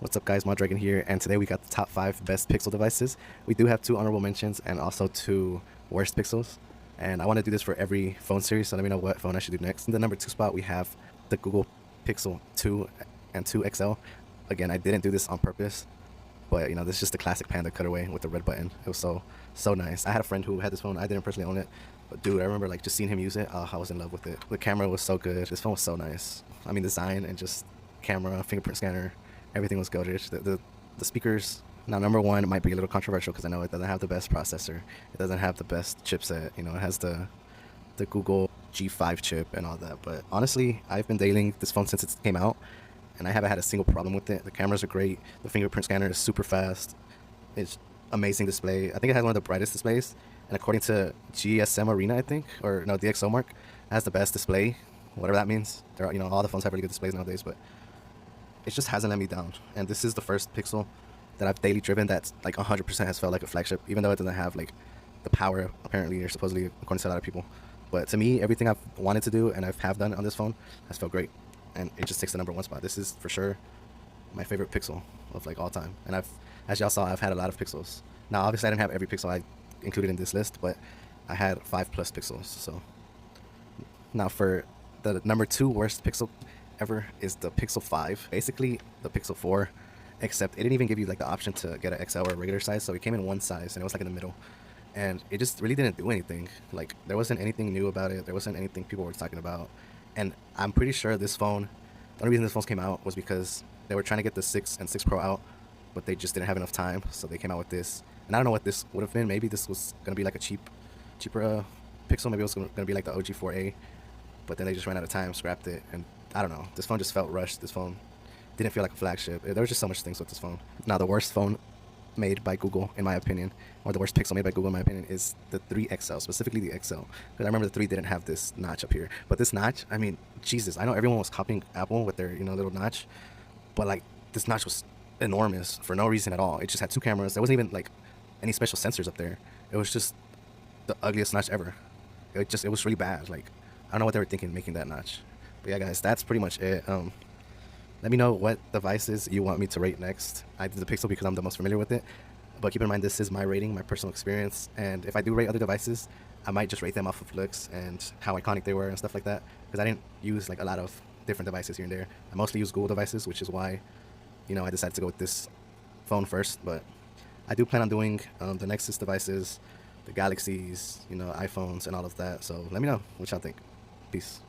What's up guys, Dragon here, and today we got the top 5 best Pixel devices. We do have 2 honorable mentions and also 2 worst Pixels. And I want to do this for every phone series, so let me know what phone I should do next. In the number 2 spot, we have the Google Pixel 2 and 2 XL. Again, I didn't do this on purpose, but you know, this is just the classic Panda cutaway with the red button. It was so nice. I had a friend who had this phone. I didn't personally own it, but dude, I remember like just seeing him use it. I was in love with it. The camera was so good. This phone was so nice. I mean, design and just camera, fingerprint scanner, everything was goated. The speakers, now number 1 might be a little controversial because I know it doesn't have the best processor. It doesn't have the best chipset. You know, it has the Google G5 chip and all that. But honestly, I've been dating this phone since it came out, and I haven't had a single problem with it. The cameras are great. The fingerprint scanner is super fast. It's amazing display. I think it has one of the brightest displays. And according to GSM Arena, I think, or no, DxOMark, it has the best display, whatever that means. There are, you know, all the phones have really good displays nowadays, but it just hasn't let me down. And this is the first Pixel that I've daily driven that's like 100% has felt like a flagship, even though it doesn't have like the power apparently or supposedly according to a lot of people. But to me, everything I've wanted to do and have done on this phone has felt great, and it just takes the number 1 spot. This is for sure my favorite Pixel of like all time. And as y'all saw, I've had a lot of Pixels. Now obviously I didn't have every Pixel I included in this list, but I had 5+ Pixels. So now for the number 2 worst Pixel ever is the Pixel 5. Basically the Pixel 4, except it didn't even give you like the option to get an XL or a regular size, so it came in one size and it was like in the middle, and it just really didn't do anything. Like, there wasn't anything new about it. There wasn't anything people were talking about. And I'm pretty sure this phone, the only reason this phone came out was because they were trying to get the 6 and 6 Pro out, but they just didn't have enough time, so they came out with this. And I don't know what this would have been. Maybe this was gonna be like a cheaper Pixel. Maybe it was gonna be like the OG 4A, but then they just ran out of time, scrapped it, and I don't know. This phone just felt rushed. This phone didn't feel like a flagship. There was just so much things with this phone. Now, the worst phone made by Google, in my opinion, or the worst Pixel made by Google, in my opinion, is the 3 XL, specifically the XL. Because I remember the 3 didn't have this notch up here. But this notch, I mean, Jesus, I know everyone was copying Apple with their, you know, little notch, but like, this notch was enormous for no reason at all. It just had 2 cameras. There wasn't even like any special sensors up there. It was just the ugliest notch ever. It was really bad. Like, I don't know what they were thinking making that notch. But yeah, guys, that's pretty much it. Let me know what devices you want me to rate next. I did the Pixel because I'm the most familiar with it, but keep in mind this is my rating, my personal experience, and if I do rate other devices, I might just rate them off of looks and how iconic they were and stuff like that, because I didn't use like a lot of different devices here and there. I mostly use Google devices, which is why, you know, I decided to go with this phone first. But I do plan on doing the Nexus devices, the Galaxies, you know, iPhones and all of that, so let me know what y'all think. Peace.